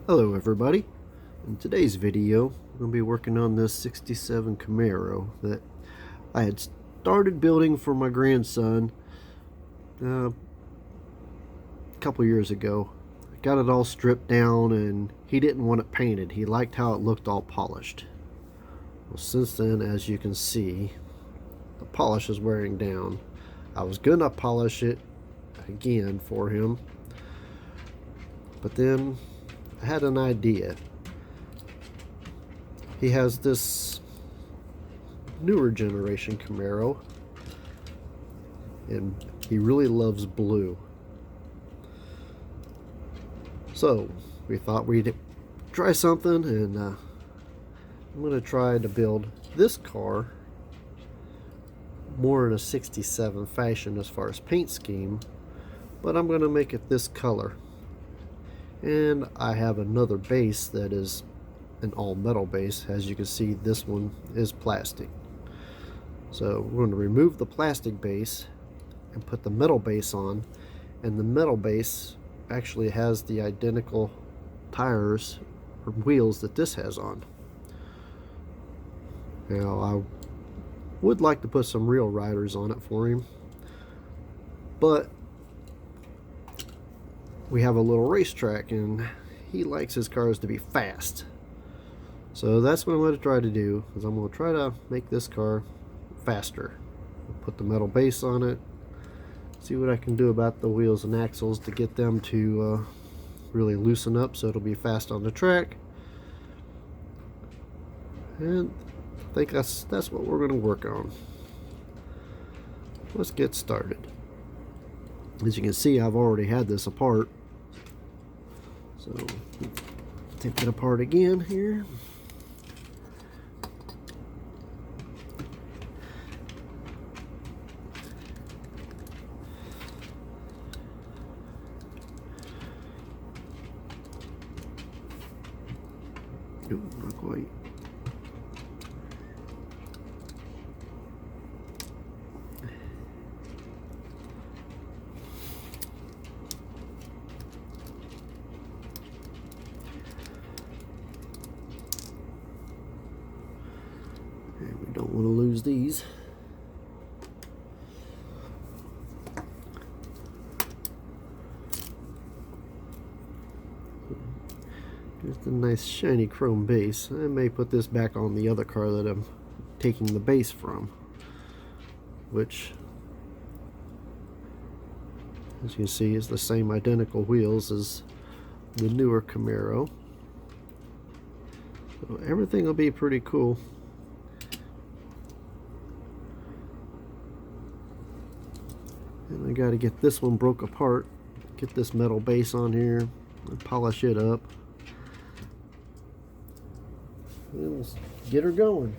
Hello everybody. In today's video I'm going to be working on this 67 Camaro that I had started building for my grandson a couple years ago. I got it all stripped down and he didn't want it painted. He liked how it looked all polished. Well, since then, as you can see, the polish is wearing down. I was going to polish it again for him, but then I had an idea. He has this newer generation Camaro and he really loves blue. So we thought we'd try something, and I'm going to try to build this car more in a 67 fashion as far as paint scheme, but I'm going to make it this color. And I have another base that is an all metal base. As you can see, this one is plastic. So we're going to remove the plastic base and put the metal base on, and the metal base actually has the identical tires or wheels that this has on. Now I would like to put some real riders on it for him, but we have a little racetrack and he likes his cars to be fast. So that's what I'm going to try to do, is I'm going to try to make this car faster. Put the metal base on it, see what I can do about the wheels and axles to get them to really loosen up so it'll be fast on the track. And I think that's what we're going to work on. Let's get started. As you can see, I've already had this apart. So take it apart again here. Nope, not quite. And we don't want to lose these. Just a nice shiny chrome base. I may put this back on the other car that I'm taking the base from, which, as you can see, is the same identical wheels as the newer Camaro. So everything will be pretty cool. And I got to get this one broke apart, get this metal base on here, and polish it up. And let's get her going.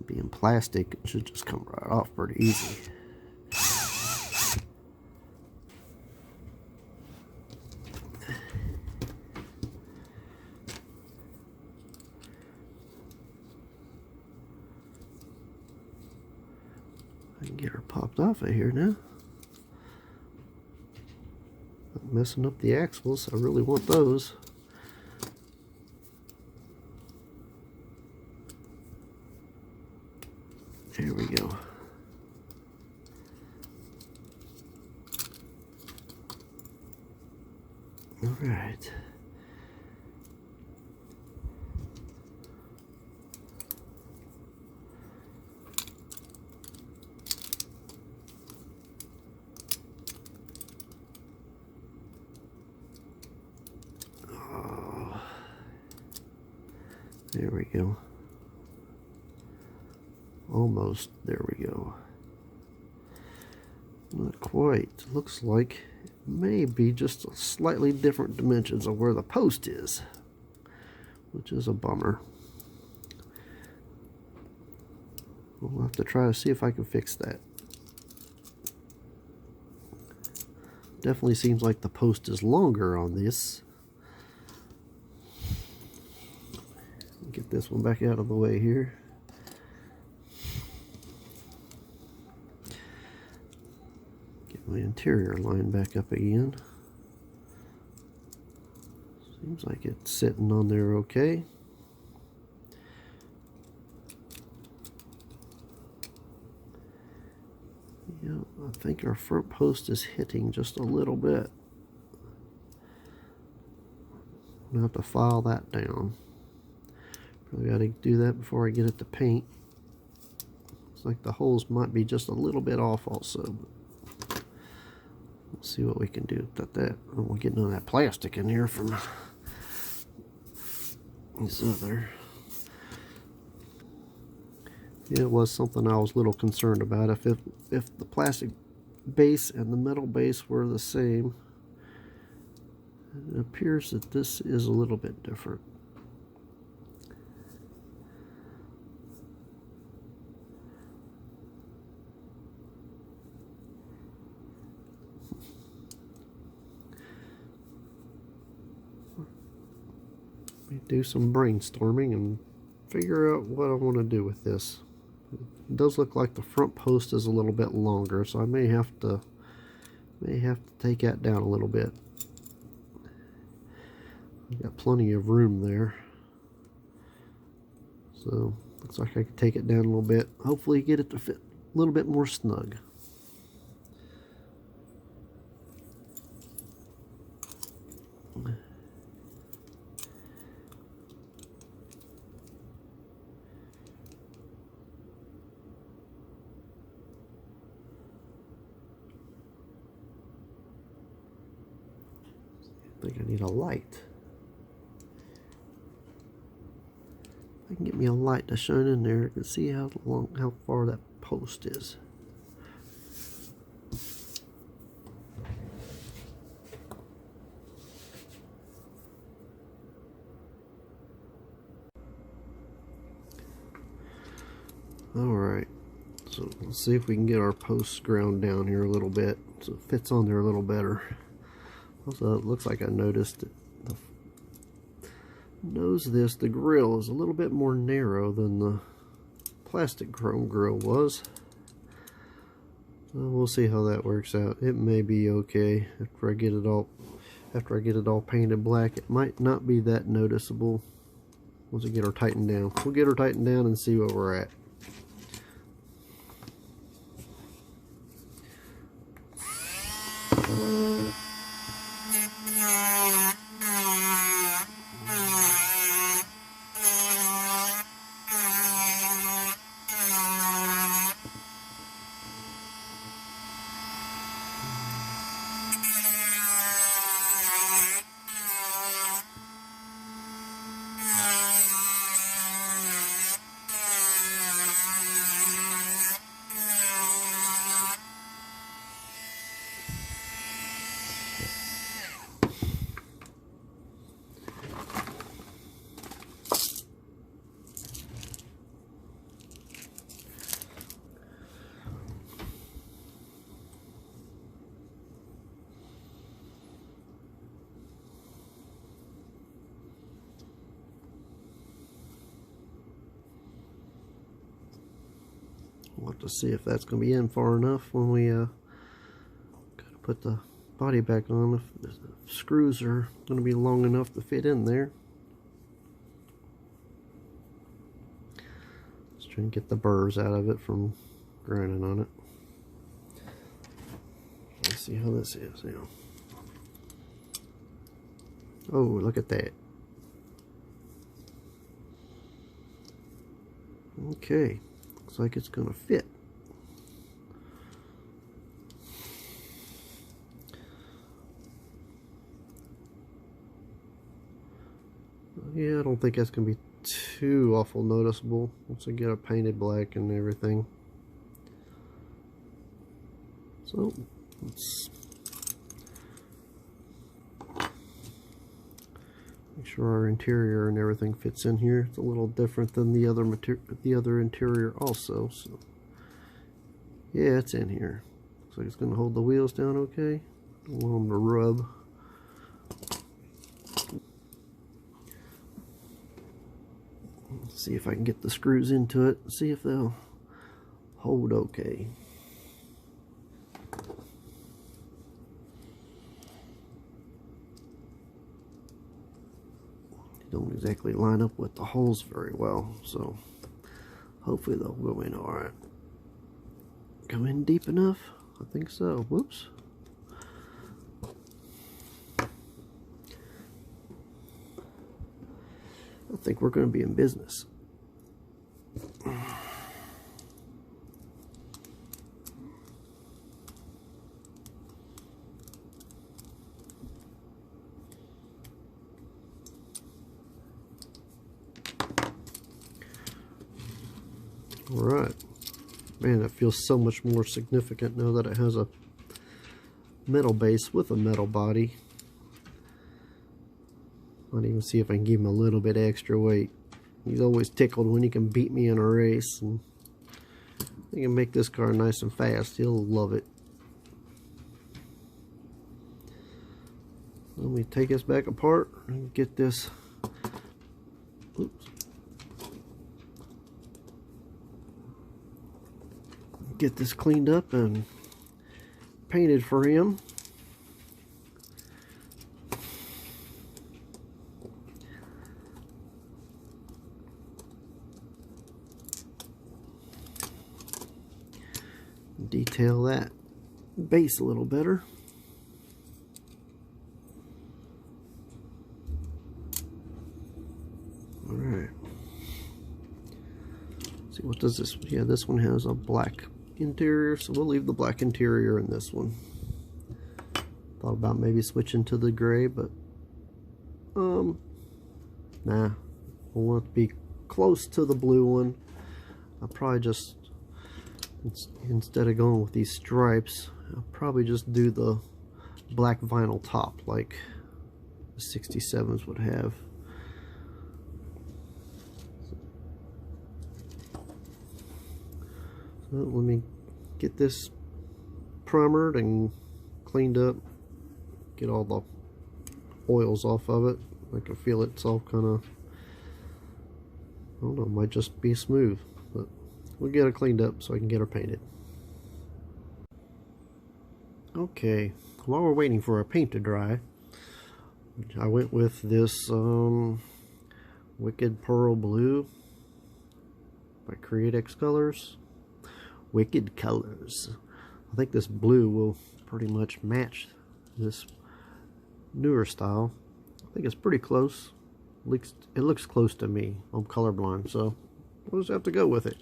Being plastic, it should just come right off pretty easy. I can get her popped off of here now. Not messing up the axles. I really want those. There we go. All right. Oh, there we go. Almost. There we go. Not quite. Looks like it may be just slightly different dimensions of where the post is, which is a bummer. We'll have to try to see if I can fix that. Definitely seems like the post is longer on this. Get this one back out of the way here. Get my interior line back up again. Seems like it's sitting on there okay. Yeah, I think our front post is hitting just a little bit. I'm gonna have to file that down. Probably got to do that before I get it to paint. Looks like the holes might be just a little bit off also. Let's see what we can do about that. Oh, we're getting on that plastic in here from this other. Yeah, it was something I was a little concerned about. If the plastic base and the metal base were the same, it appears that this is a little bit different. Do some brainstorming and figure out what I want to do with this. It does look like the front post is a little bit longer, so I may have to take that down a little bit. Got plenty of room there, so looks like I can take it down a little bit. Hopefully get it to fit a little bit more snug. I think I need a light. If I can get me a light to shine in there, I can see how far that post is. Alright, so let's see if we can get our posts ground down here a little bit so it fits on there a little better. Also, it looks like I noticed that the grill is a little bit more narrow than the plastic chrome grill was. So we'll see how that works out. It may be okay after I get it all painted black. It might not be that noticeable once we get her tightened down. We'll get her tightened down and see where we're at. We'll have to see if that's going to be in far enough when we put the body back on, if the screws are going to be long enough to fit in there. Just trying to get the burrs out of it from grinding on it. Let's see how this is now. Oh, look at that. Okay, looks like it's going to fit. Yeah, I don't think that's going to be too awful noticeable once I get it painted black and everything. So, let's Make sure our interior and everything fits in here. It's a little different than the other interior also. So yeah, it's in here. Looks like it's going to hold the wheels down okay. Don't want them to rub. Let's see if I can get the screws into it. See if they'll hold okay. Don't exactly line up with the holes very well, so hopefully they'll go in alright. Go in deep enough? I think so. Whoops. I think we're going to be in business. Alright. Man, it feels so much more significant now that it has a metal base with a metal body. I'll even see if I can give him a little bit extra weight. He's always tickled when he can beat me in a race, and I can make this car nice and fast. He'll love it. Let me take this back apart and get this. Oops. Get this cleaned up and painted for him. Detail that base a little better. Alright. See, what does this? Yeah, this one has a black interior, so we'll leave the black interior in this one. Thought about maybe switching to the gray, but nah. I want it to be close to the blue one. I'll probably just, instead of going with these stripes, I'll probably just do the black vinyl top like the 67s would have. So let me get this primered and cleaned up, get all the oils off of it. I can feel it's all kind of, I don't know, it might just be smooth, but we'll get it cleaned up so I can get her painted. Okay, while we're waiting for our paint to dry, I went with this Wicked Pearl Blue by CreateX Colors. Wicked Colors. I think this blue will pretty much match this newer style. I think it's pretty close. It looks close to me. I'm colorblind, so we'll just have to go with it.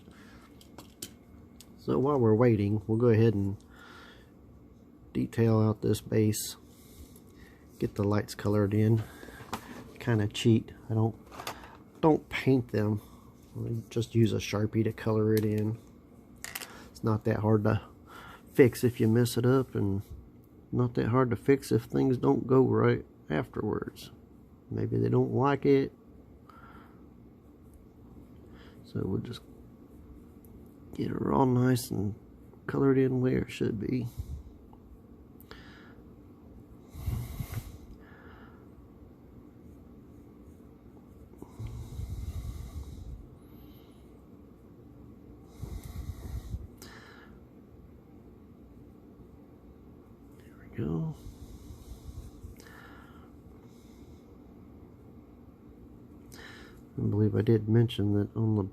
So while we're waiting, we'll go ahead and detail out this base. Get the lights colored in. Kind of cheat. I don't paint them. I just use a Sharpie to color it in. It's not that hard to fix if you mess it up, and not that hard to fix if things don't go right afterwards. Maybe they don't like it. So we'll just get it all nice and colored in where it should be. Go. I believe I did mention that on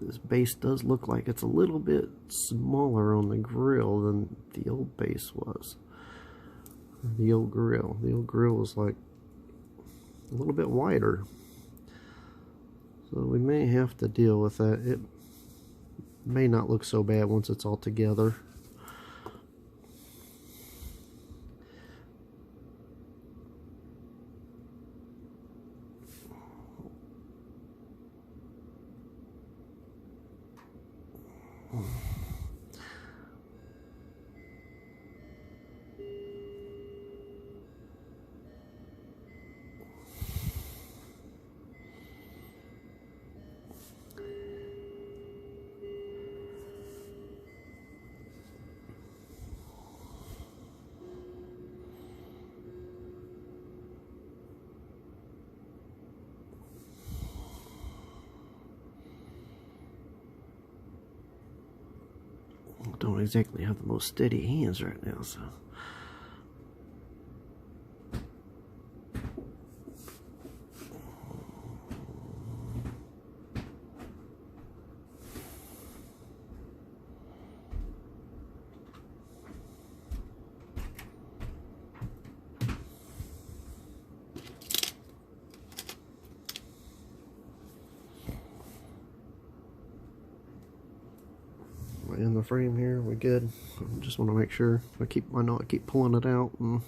this base does look like it's a little bit smaller on the grill than the old base was. The old grill was like a little bit wider, so we may have to deal with that. It may not look so bad once it's all together. don't exactly have the most steady hands right now, so. In the frame here, we good. I just want to make sure I know I keep pulling it out and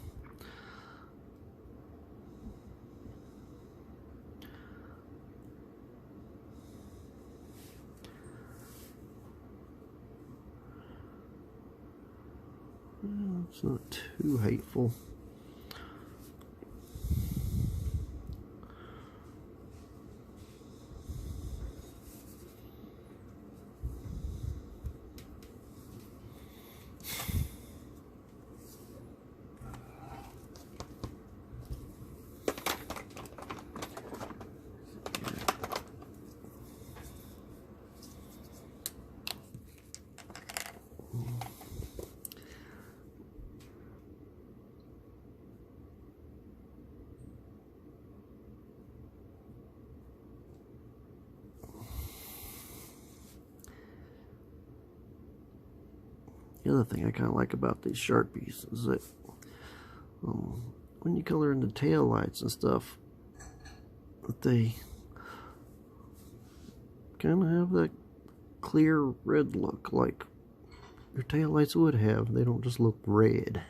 it's not too hateful. The other thing I kind of like about these Sharpies is that when you color in the tail lights and stuff, that they kind of have that clear red look like your tail lights would have. They don't just look red.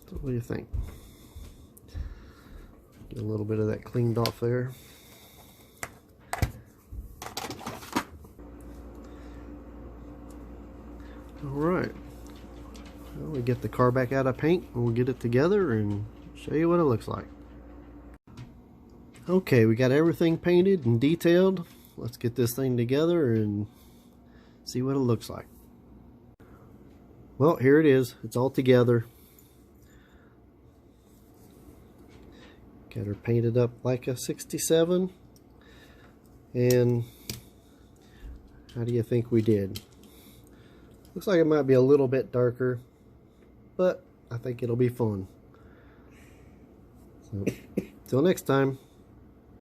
So what do you think? Get a little bit of that cleaned off there. Alright, well, we get the car back out of paint and we'll get it together and show you what it looks like. Okay, we got everything painted and detailed. Let's get this thing together and see what it looks like. Well, here it is. It's all together. Got her painted up like a 67. And how do you think we did? Looks like it might be a little bit darker, but I think it'll be fun. So, till next time.